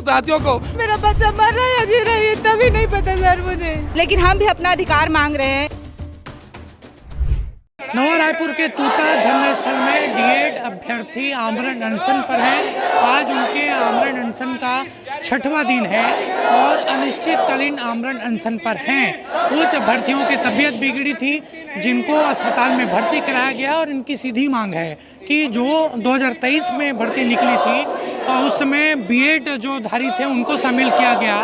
साथियों को। मेरा बच्चा मर रहा है या जी रहा है इतना भी नहीं पता सर मुझे, लेकिन हम भी अपना अधिकार मांग रहे हैं। नवा रायपुर के तूता धरना स्थल में डीएड अभ्यर्थी आमरण अनशन पर हैं। आज उनके आमरण अनशन का 6वां दिन है और अनिश्चितकालीन आमरण अनशन पर हैं। कुछ अभ्यर्थियों की तबीयत बिगड़ी थी जिनको अस्पताल में भर्ती कराया गया और इनकी सीधी मांग है कि जो 2023 में भर्ती निकली थी उस समय बीएड जो धारी थे उनको शामिल किया गया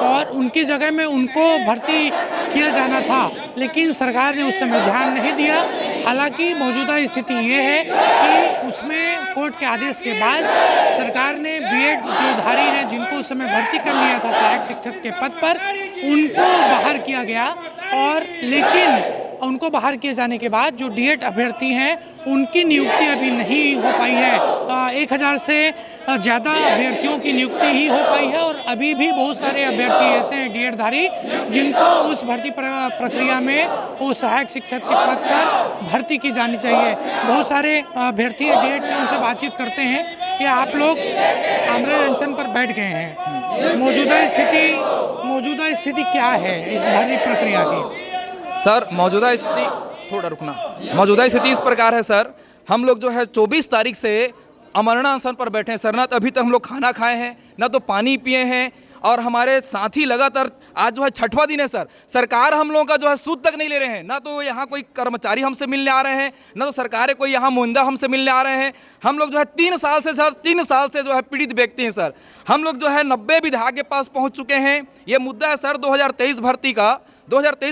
और उनकी जगह में उनको भर्ती किया जाना था, लेकिन सरकार ने उस समय ध्यान नहीं दिया। हालांकि मौजूदा स्थिति ये है कि उसमें कोर्ट के आदेश के बाद सरकार ने बीएड जो धारी हैं जिनको उस समय भर्ती कर लिया था सहायक शिक्षक के पद पर, उनको बाहर किया गया और लेकिन उनको बाहर किए जाने के बाद जो डीएड अभ्यर्थी हैं उनकी नियुक्ति अभी नहीं हो पाई है। 1000 से ज़्यादा अभ्यर्थियों की नियुक्ति ही हो पाई है और अभी भी बहुत सारे अभ्यर्थी ऐसे हैं डीएड धारी जिनको उस भर्ती प्रक्रिया में वो सहायक शिक्षक के पद पर भर्ती की जानी चाहिए। बहुत सारे अभ्यर्थी डीएड में उनसे बातचीत करते हैं कि आप लोग आमरण अनशन पर बैठ गए हैं, मौजूदा स्थिति क्या है इस भर्ती प्रक्रिया की? सर मौजूदा स्थिति इस प्रकार है सर, हम लोग जो है 24 तारीख से आमरण अनशन पर बैठे हैं सर। ना तो अभी तक हम लोग खाना खाए हैं, ना तो पानी पिए हैं और हमारे साथी लगातार आज जो है 6वां दिन है सर। सरकार हम लोगों का जो है सूद तक नहीं ले रहे हैं, ना तो यहाँ कोई कर्मचारी हमसे मिलने आ रहे हैं, ना तो सरकार कोई यहाँ मुंदा हमसे मिलने आ रहे हैं। हम लोग जो है 3 साल से जो है पीड़ित व्यक्ति हैं सर। हम लोग जो है 90 विधायक के पास पहुँच चुके हैं। ये मुद्दा है सर 2023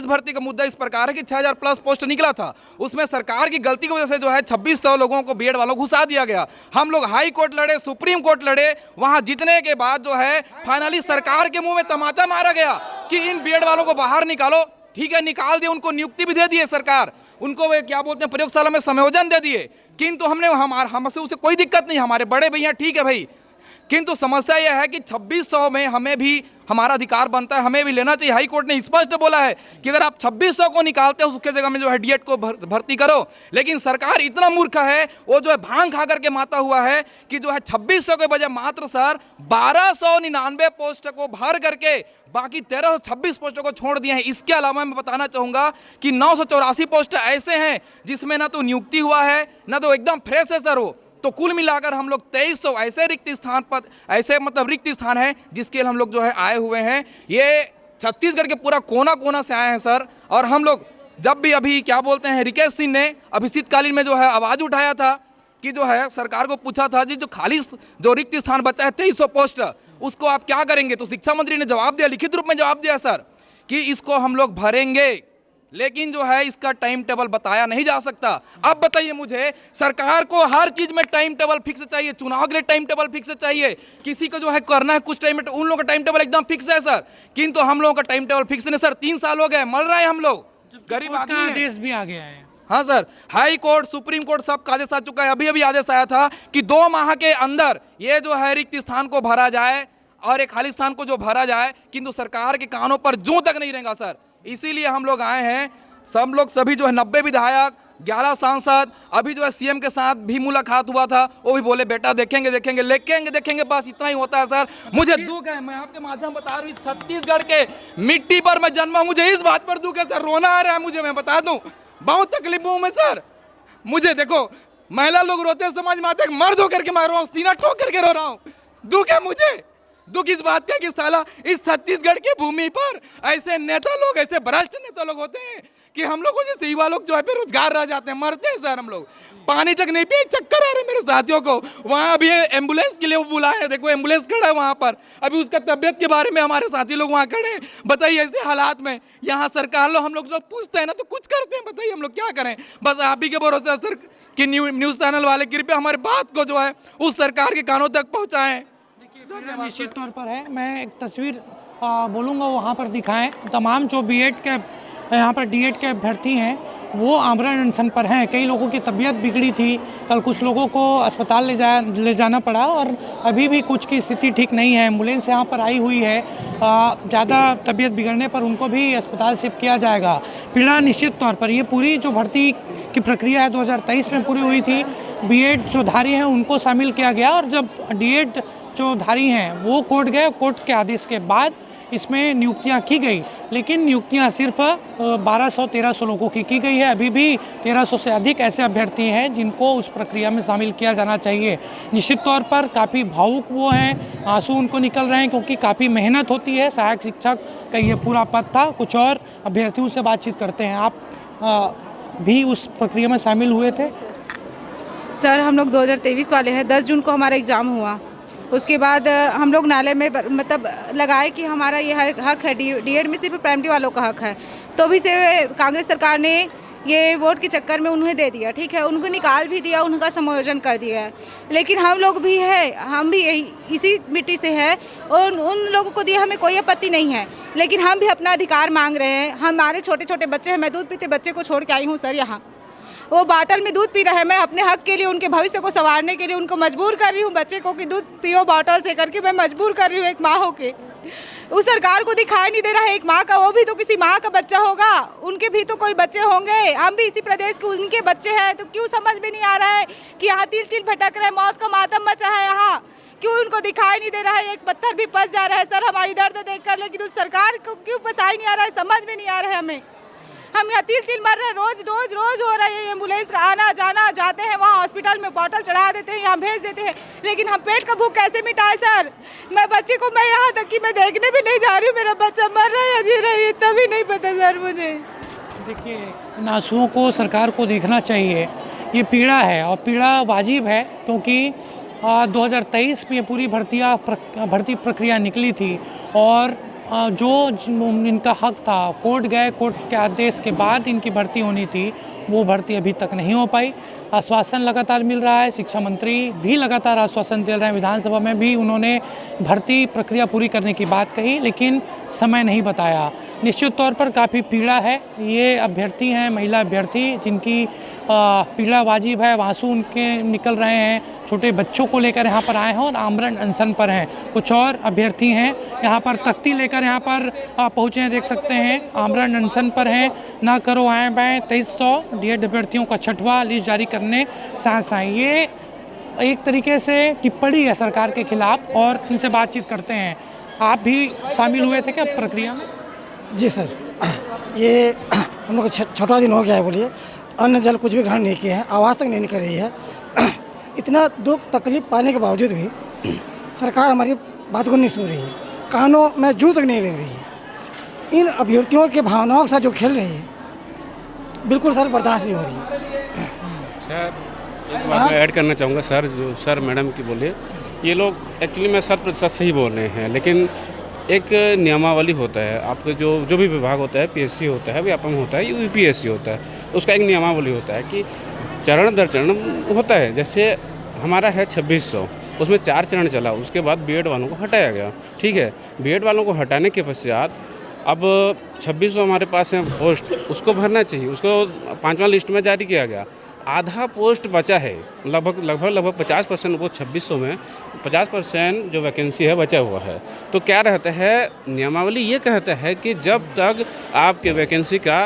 भर्ती का मुद्दा इस प्रकार है कि 6000 प्लस पोस्ट निकला था, उसमें सरकार की गलती की वजह से जो है 2600 लोगों को बीएड वालों को घुसा दिया गया। हम लोग हाई कोर्ट लड़े, सुप्रीम कोर्ट लड़े, वहां जीतने के बाद जो है फाइनली सरकार के मुंह में तमाचा मारा गया कि इन बीएड वालों को बाहर निकालो। ठीक है, निकाल दिए, उनको नियुक्ति भी दे दिए सरकार, उनको वे क्या बोलते हैं प्रयोगशाला में संयोजन दे दिए। किंतु हमसे उसे कोई दिक्कत नहीं, हमारे बड़े भैया ठीक है भाई, किंतु समस्या यह है कि 2600 में हमें भी हमारा अधिकार बनता है, हमें भी लेना चाहिए। हाई कोर्ट ने स्पष्ट बोला है कि अगर आप 2600 को निकालते हो उसके जगह में जो है डीएड को भर्ती करो, लेकिन सरकार इतना मूर्ख है, वो जो है भांग खा करके माता हुआ है कि जो है 2600 के बजाय मात्र सर 1299 पोस्ट को भर करके बाकी 1326 पोस्टों को छोड़ दिए हैं। इसके अलावा मैं बताना चाहूँगा कि 984 पोस्ट ऐसे हैं जिसमें ना तो नियुक्ति हुआ है ना तो एकदम फ्रेश है सर वो। तो कुल मिलाकर हम लोग 2300 ऐसे रिक्त स्थान पर रिक्त स्थान है जिसके लिए हम लोग जो है आए हुए हैं। ये छत्तीसगढ़ के पूरा कोना कोना से आए हैं सर। और हम लोग जब भी अभी क्या बोलते हैं रिकेश सिंह ने अभी शीतकालीन में जो है आवाज़ उठाया था कि जो है सरकार को पूछा था जी जो रिक्त स्थान बचा है 2300 पोस्ट, उसको आप क्या करेंगे? तो शिक्षा मंत्री ने जवाब दिया, लिखित रूप में जवाब दिया सर कि इसको हम लोग भरेंगे, लेकिन जो है इसका टाइम टेबल बताया नहीं जा सकता। अब बताइए मुझे, सरकार को हर चीज में टाइम टेबल फिक्स चाहिए, चुनाव के लिए टाइम टेबल फिक्स चाहिए, किसी को जो है करना है कुछ टाइम, उन लोगों का टाइम टेबल एकदम फिक्स है सर, किंतु हम लोगों का टाइम टेबल फिक्स नहीं सर। 3 साल हो गए, मर रहे हैं हम लोग, गरीब आदमी हैं। आदेश भी आ गया है। हाँ sir, high court supreme court सबका आदेश आ चुका है। अभी आदेश आया था कि 2 माह के अंदर ये जो है रिक्त स्थान को भरा जाए और एक खाली स्थान को जो भरा जाए, किंतु सरकार के कानों पर जूं तक नहीं रहेगा सर। इसीलिए हम लोग आए हैं, सभी जो है 90 विधायक, 11 सांसद, अभी जो है सीएम के साथ भी मुलाकात हुआ था, वो भी बोले बेटा देखेंगे, बस इतना ही होता है सर। मुझे दुख है, मैं आपके माध्यम बता रही हूँ, छत्तीसगढ़ के मिट्टी पर मैं जन्मा, मुझे इस बात पर दुख है सर, रोना आ रहा है मुझे, मैं बता दूं बहुत तकलीफ हूँ मैं सर। मुझे देखो, महिला लोग रोते हैं समाज में, आते मर्द होकर के मार रहा हूँ, सीना ठोक करके रो रहा हूँ। दुख है मुझे, दुख इस बात का कि साला इस छत्तीसगढ़ की भूमि पर ऐसे नेता लोग, ऐसे भ्रष्ट नेता लोग होते हैं कि हम लोगों जैसे युवा लोग जो है बेरोजगार रह जाते हैं, मरते हैं सर। हम लोग पानी तक नहीं पिए, चक्कर आ रहे मेरे साथियों को। वहाँ अभी एम्बुलेंस के लिए वो बुलाए हैं, देखो एम्बुलेंस खड़ा है वहाँ पर, अभी उसका तबियत के बारे में हमारे साथी लोग वहाँ खड़े हैं। बताइए ऐसे हालात में यहाँ सरकार लोग हम लोग जो पूछते हैं ना तो कुछ करते हैं, बताइए हम लोग क्या करें? बस आप ही के भरोसे सर कि न्यूज़ चैनल वाले कृपया हमारी बात को जो है उस सरकार के कानों तक पहुँचाएँ। निश्चित तौर पर है, मैं एक तस्वीर बोलूँगा वहाँ पर दिखाएं। तमाम जो बीएड के यहाँ पर डीएड के अभ्यर्थी हैं वो आमरण अनशन पर हैं। कई लोगों की तबीयत बिगड़ी थी, कल कुछ लोगों को अस्पताल ले जाना पड़ा और अभी भी कुछ की स्थिति ठीक नहीं है। एम्बुलेंस यहाँ पर आई हुई है, ज़्यादा तबीयत बिगड़ने पर उनको भी अस्पताल शिफ्ट किया जाएगा। पीड़ा निश्चित तौर पर ये पूरी जो भर्ती की प्रक्रिया है 2023 में पूरी हुई थी, बीएड जो धारी हैं उनको शामिल किया गया और जब डीएड जो धारी हैं वो कोर्ट गए। कोर्ट के आदेश के बाद इसमें नियुक्तियां की गई, लेकिन नियुक्तियां सिर्फ 1200-1300 लोगों की गई है। अभी भी 1300 से अधिक ऐसे अभ्यर्थी हैं जिनको उस प्रक्रिया में शामिल किया जाना चाहिए। निश्चित तौर पर काफ़ी भावुक वो हैं, आंसू उनको निकल रहे हैं, क्योंकि काफ़ी मेहनत होती है। सहायक शिक्षक का ये पूरा पद था। कुछ और अभ्यर्थियों से बातचीत करते हैं। आप भी उस प्रक्रिया में शामिल हुए थे? सर हम लोग 2023 वाले हैं। 10 जून को हमारा एग्ज़ाम हुआ। उसके बाद हम लोग नाले में मतलब लगाए कि हमारा ये हक है, डीएड में सिर्फ प्राइमरी वालों का हक है। तो भी से कांग्रेस सरकार ने ये वोट के चक्कर में उन्हें दे दिया, ठीक है, उनको निकाल भी दिया, उनका समायोजन कर दिया है। लेकिन हम लोग भी है, हम भी इसी मिट्टी से हैं और उन लोगों को दिया हमें कोई आपत्ति नहीं है, लेकिन हम भी अपना अधिकार मांग रहे हैं। हमारे छोटे छोटे बच्चे हैं, मैं दूध पीते बच्चे को छोड़ के आई हूँ सर यहाँ, वो बाटल में दूध पी रहा है। मैं अपने हक के लिए, उनके भविष्य को संवारने के लिए उनको मजबूर कर रही हूँ बच्चे को कि दूध पियो बॉटल से करके, मैं मजबूर कर रही हूँ एक माँ होके। उस सरकार को दिखाई नहीं दे रहा है एक माँ का, वो भी तो किसी माँ का बच्चा होगा, उनके भी तो कोई बच्चे होंगे। हम भी इसी प्रदेश के उनके बच्चे हैं, तो क्यों समझ में नहीं आ रहा है कि यहाँ तिल तिल भटक रहे हैं, मौत का मातम मचा है यहाँ, क्यों उनको दिखाई नहीं दे रहा है? एक पत्थर भी फंस जा रहा है सर हमारी दर्द देखकर, लेकिन उस सरकार को क्यों फंसाई नहीं आ रहा है, समझ में नहीं आ रहा है हमें। हम यहाँ तिल तिल मर रहे हैं, रोज हो रहा है। एम्बुलेंस का आना जाना, जाते हैं वहाँ हॉस्पिटल में बॉटल चढ़ा देते हैं, यहाँ भेज देते हैं, लेकिन हम पेट का भूख कैसे मिटाए सर? मैं बच्चे को, मैं यहाँ तक कि मैं देखने भी नहीं जा रही हूँ, मेरा बच्चा मर रहा है या जी रहा है, तभी नहीं पता सर मुझे। देखिए, इन आंसुओं को सरकार को देखना चाहिए। ये पीड़ा है और पीड़ा वाजिब है, क्योंकि 2023 में पूरी भर्ती प्रक्रिया निकली थी और जो इनका हक था, कोर्ट गए, कोर्ट के आदेश के बाद इनकी भर्ती होनी थी, वो भर्ती अभी तक नहीं हो पाई। आश्वासन लगातार मिल रहा है, शिक्षा मंत्री भी लगातार आश्वासन दे रहे हैं, विधानसभा में भी उन्होंने भर्ती प्रक्रिया पूरी करने की बात कही, लेकिन समय नहीं बताया। निश्चित तौर पर काफ़ी पीड़ा है। ये अभ्यर्थी हैं, महिला अभ्यर्थी, जिनकी पीड़ा वाजिब है, आंसू उनके निकल रहे हैं, छोटे बच्चों को लेकर यहाँ पर आए हैं और आमरण अनशन पर हैं। कुछ और अभ्यर्थी हैं यहाँ पर तख्ती लेकर यहाँ पर पहुँचे हैं, देख सकते हैं, आमरण अनशन पर हैं। ना करो आए बाएँ 2300 डीएड अभ्यर्थियों का 6वां लिस्ट जारी करने साथ आए। ये एक तरीके से टिप्पणी है सरकार के खिलाफ और इनसे बातचीत करते हैं। आप भी शामिल हुए थे क्या प्रक्रिया में? जी सर, ये हम लोग का 6वां दिन हो गया है। बोलिए, अन्न जल कुछ भी ग्रहण नहीं किए हैं, आवाज़ तक नहीं निकल रही है। इतना दुख तकलीफ पाने के बावजूद भी सरकार हमारी बात को नहीं सुन रही है, कानों में जू तक नहीं ले रही है। इन अभ्यर्थियों की भावनाओं के साथ जो खेल रही है, बिल्कुल सर बर्दाश्त नहीं हो रही है। सर एक बात मैं ऐड करना चाहूँगा सर, जो सर मैडम की बोले, ये लोग एक्चुअली मैं 100% सही बोल रहे हैं, लेकिन एक नियमावली होता है, आपका जो भी विभाग होता है, पीएससी होता है, व्यापम होता है, यूपीएससी होता है, उसका एक नियमावली होता है कि चरण दर चरण होता है। जैसे हमारा है 2600, उसमें 4 चरण चला, उसके बाद बीएड वालों को हटाया गया, ठीक है। बीएड वालों को हटाने के पश्चात अब 2600 हमारे पास है पोस्ट, उसको भरना चाहिए, उसको 5वां लिस्ट में जारी किया गया। आधा पोस्ट बचा है, लगभग 50%, वो 2600 में 50% जो वैकेंसी है बचा हुआ है। तो क्या रहता है, नियमावली ये कहता है कि जब तक आपके वैकेंसी का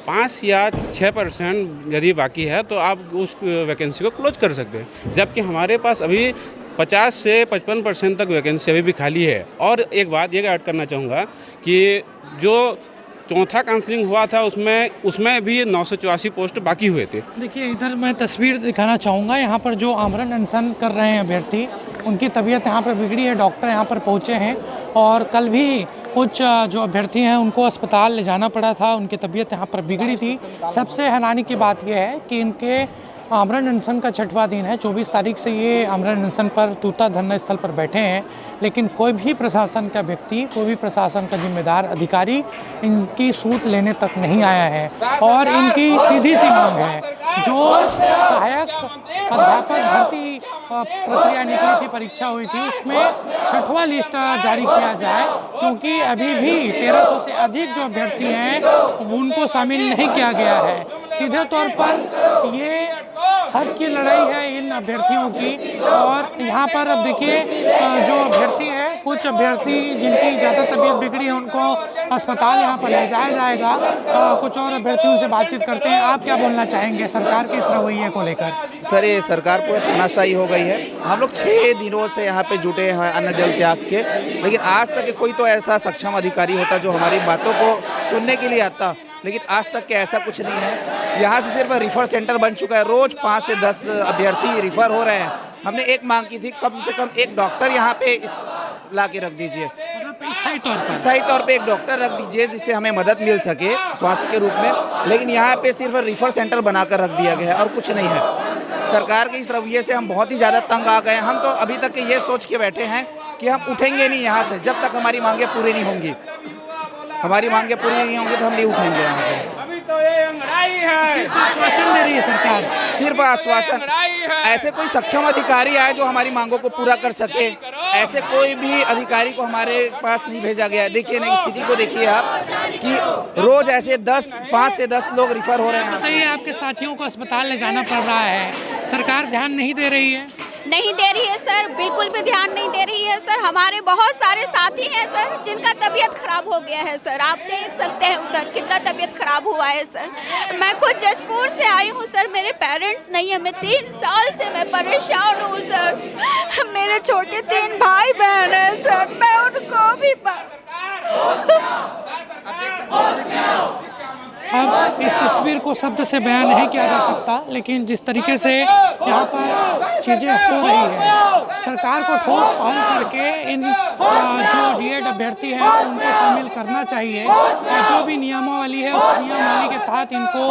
5 या 6% यदि बाकी है तो आप उस वैकेंसी को क्लोज कर सकते हैं, जबकि हमारे पास अभी 50 से 55% तक वैकेंसी अभी भी खाली है। और एक बात ये ऐड करना चाहूँगा कि जो 4था काउंसलिंग हुआ था उसमें भी 984 पोस्ट बाकी हुए थे। देखिए, इधर मैं तस्वीर दिखाना चाहूँगा। यहाँ पर जो आमरण अनशन कर रहे हैं अभ्यर्थी, उनकी तबीयत यहाँ पर बिगड़ी है, डॉक्टर यहाँ पर पहुँचे हैं और कल भी कुछ जो अभ्यर्थी हैं उनको अस्पताल ले जाना पड़ा था, उनकी तबीयत यहाँ पर बिगड़ी थी। सबसे हैरानी की बात यह है कि इनके आमरण अनशन का 6वां दिन है। 24 तारीख से ये आमरण अनशन पर तूता धरना स्थल पर बैठे हैं, लेकिन कोई भी प्रशासन का व्यक्ति, कोई भी प्रशासन का जिम्मेदार अधिकारी इनकी सूट लेने तक नहीं आया है। और इनकी सीधी सी मांग है, जो सहायक अध्यापक भर्ती प्रक्रिया निकली थी, परीक्षा हुई थी, उसमें 6वां लिस्ट जारी किया जाए, क्योंकि अभी भी 1300 से अधिक जो अभ्यर्थी हैं उनको शामिल नहीं किया गया है। सीधे तौर पर ये हक की लड़ाई है इन अभ्यर्थियों की। और यहाँ पर अब देखिए, जो अभ्यर्थी है कुछ अभ्यर्थी जिनकी ज़्यादा तबीयत बिगड़ी है उनको अस्पताल यहाँ पर ले जाया जाएगा। कुछ और अभ्यर्थियों से बातचीत करते हैं। आप क्या बोलना चाहेंगे सरकार के इस रवैये को लेकर? सर ये सरकार पूरी तानाशाही हो गई है। हम लोग 6 दिनों से यहाँ पे जुटे हैं अन्न जल त्याग के, लेकिन आज तक कोई तो ऐसा सक्षम अधिकारी होता जो हमारी बातों को सुनने के लिए आता, लेकिन आज तक के ऐसा कुछ नहीं है। यहाँ से सिर्फ रिफ़र सेंटर बन चुका है, रोज़ 5 से 10 अभ्यर्थी रिफ़र हो रहे हैं। हमने एक मांग की थी, कम से कम एक डॉक्टर यहाँ पे ला के रख दीजिए, स्थायी तौर पे एक डॉक्टर रख दीजिए जिससे हमें मदद मिल सके स्वास्थ्य के रूप में। लेकिन यहाँ पे सिर्फ रिफ़र सेंटर बनाकर रख दिया गया है और कुछ नहीं है। सरकार के इस रवैये से हम बहुत ही ज़्यादा तंग आ गए हैं। हम तो अभी तक ये सोच के बैठे हैं कि हम उठेंगे नहीं यहाँ से जब तक हमारी मांगें पूरी नहीं होंगी। हमारी मांगें पूरी नहीं होंगी तो हम नहीं उठेंगे यहाँ से। आश्वासन दे रही है सरकार, सिर्फ आश्वासन। ऐसे कोई सक्षम अधिकारी आए जो हमारी मांगों को पूरा कर सके, ऐसे कोई भी अधिकारी को हमारे पास नहीं भेजा गया है। देखिए ना स्थिति को देखिए आप कि रोज ऐसे 5 से 10 लोग रिफर हो रहे हैं। बताइए, आपके साथियों को अस्पताल ले जाना पड़ रहा है, सरकार ध्यान नहीं दे रही है? नहीं दे रही है सर, बिल्कुल भी ध्यान नहीं दे रही है सर। हमारे बहुत सारे साथी हैं सर जिनका तबीयत खराब हो गया है सर। आप देख सकते हैं उधर कितना तबीयत खराब हुआ है सर। मैं खुद जशपुर से आई हूँ सर, मेरे पेरेंट्स नहीं है। मैं 3 साल से मैं परेशान हूँ सर। मेरे छोटे 3 भाई बहन हैं सर, मैं उनको भी अब इस तस्वीर को शब्द से बयान नहीं किया जा सकता, लेकिन जिस तरीके से यहाँ पर चीज़ें हो रही है, सरकार को ठोस पहल करके इन जो डीएड अभ्यर्थी हैं उनको शामिल करना चाहिए और जो भी नियमावली है उस नियमावली के तहत इनको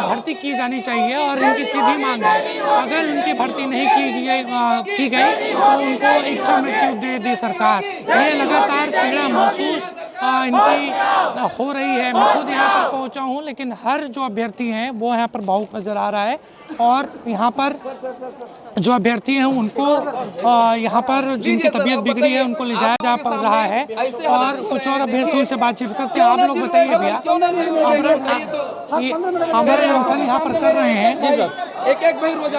भर्ती की जानी चाहिए। और इनकी सीधी मांग है, अगर उनकी भर्ती नहीं की गई तो उनको इच्छा मृत्यु दे सरकार। ये लगातार पीड़ा महसूस इनकी हो रही है। मैं खुद यहाँ पर पहुँचा हूँ, लेकिन हर जो अभ्यर्थी हैं वो यहाँ पर भावुक नज़र आ रहा है। और यहाँ पर जो अभ्यर्थी हैं उनको यहाँ पर जिनकी तबीयत बिगड़ी है उनको ले जाया जा पड़ रहा है। और कुछ और अभ्यर्थियों से बातचीत करते हैं। आप लोग बताइए भैया, आमरण अनशन यहाँ पर कर रहे हैं,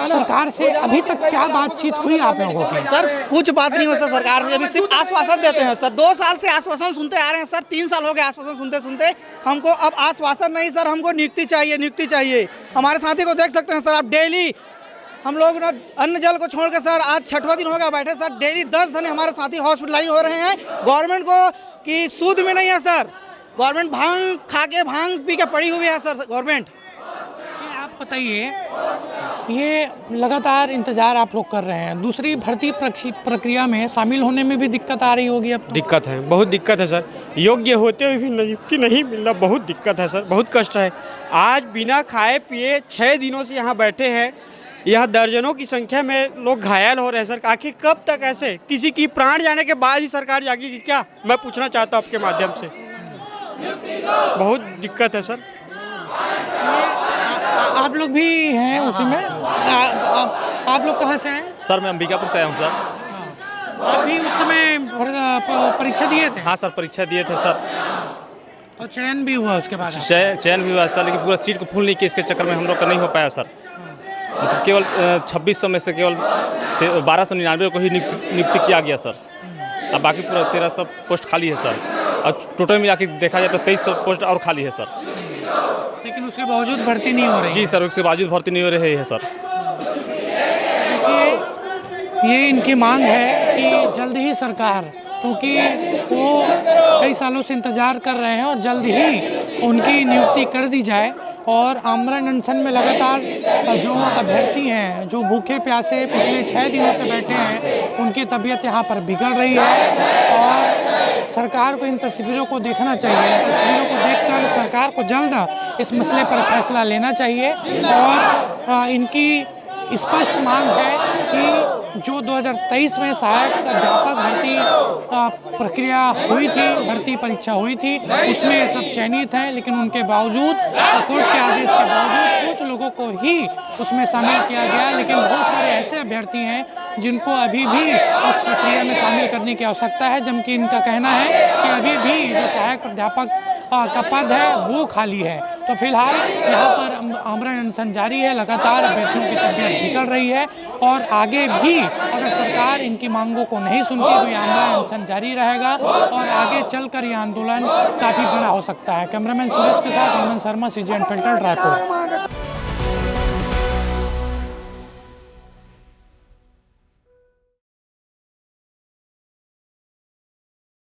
सरकार से अभी तक क्या बातचीत हुई आप लोगों की? सर कुछ बात नहीं हो सर, सरकार ने अभी सिर्फ आश्वासन देते हैं सर। 2 साल से आश्वासन सुनते आ रहे हैं सर, 3 साल हो गए आश्वासन सुनते सुनते। हमको अब आश्वासन नहीं सर, हमको नियुक्ति चाहिए, नियुक्ति चाहिए। हमारे साथी को देख सकते हैं सर आप, डेली हम लोग ना अन्न जल को छोड़कर सर आज 6वां दिन हो गया बैठे सर। डेली 10 जने हमारे साथी हॉस्पिटलाइज हो रहे हैं। गवर्नमेंट को कि सूद में नहीं है सर, गवर्नमेंट भांग खा के भांग पी के पड़ी हुई है सर गवर्नमेंट। आप बताइए, ये लगातार इंतजार आप लोग कर रहे हैं, दूसरी भर्ती प्रक्रिया में शामिल होने में भी दिक्कत आ रही होगी अब? दिक्कत है, बहुत दिक्कत है सर। योग्य होते हुए भी नियुक्ति नहीं मिलना बहुत दिक्कत है सर, बहुत कष्ट है। आज बिना खाए पिए 6 दिनों से यहाँ बैठे हैं। यहाँ दर्जनों की संख्या में लोग घायल हो रहे हैं सर। आखिर कब तक ऐसे? किसी की प्राण जाने के बाद ही सरकार जागेगी क्या? मैं पूछना चाहता हूँ आपके माध्यम से। बहुत दिक्कत है सर। आप लोग भी हैं उसी में? आप लोग कहाँ से हैं? सर मैं अंबिकापुर से आया हूँ सर। आप भी उस समय परीक्षा दिए थे? हाँ सर, परीक्षा दिए थे सर। और चयन भी हुआ उसके बाद? चयन भी हुआ सर, लेकिन पूरा सीट को फुल नहीं किया, इसके चक्कर में हम लोग का नहीं हो पाया सर। मतलब केवल 2600 में से केवल 1299 को ही नियुक्ति किया गया सर। अब बाकी पूरा 1300 पोस्ट खाली है सर। और टोटल में आके देखा जाए तो 2300 पोस्ट और खाली है सर। लेकिन उसके बावजूद भर्ती नहीं हो रही? जी सर, उसके बावजूद भर्ती नहीं हो रही है सर। ये इनकी मांग है कि जल्द ही सरकार, क्योंकि वो कई सालों से इंतज़ार कर रहे हैं और जल्द ही उनकी नियुक्ति कर दी जाए। और आमरण अनशन में लगातार जो अभ्यर्थी हैं, जो भूखे प्यासे पिछले 6 दिनों से बैठे हैं, उनकी तबीयत यहाँ पर बिगड़ रही है। और सरकार को इन तस्वीरों को देखना चाहिए। तस्वीरों को देखकर सरकार को जल्द इस मसले पर फैसला लेना चाहिए। और इनकी स्पष्ट मांग है कि जो 2023 में सहायक अध्यापक भर्ती प्रक्रिया हुई थी, भर्ती परीक्षा हुई थी, उसमें ये सब चयनित हैं, लेकिन उनके बावजूद, कोर्ट के आदेश के बावजूद कुछ लोगों को ही उसमें शामिल किया गया। लेकिन बहुत सारे ऐसे अभ्यर्थी हैं जिनको अभी भी उस प्रक्रिया में शामिल करने की आवश्यकता है, जबकि इनका कहना है कि अभी भी जो सहायक प्राध्यापक का पद है वो खाली है। तो फिलहाल यहाँ पर आमरण अनशन जारी है, लगातार अभ्यर्थियों की तबीयत बिगड़ रही है और आगे भी अगर सरकार इनकी मांगों को नहीं सुनती तो ये आमरण अनशन जारी रहेगा और आगे चलकर ये आंदोलन काफ़ी बड़ा हो सकता है। कैमरामैन सुरेश के साथ हेमंत शर्मा, CG अनफिल्टर्ड, रायपुर।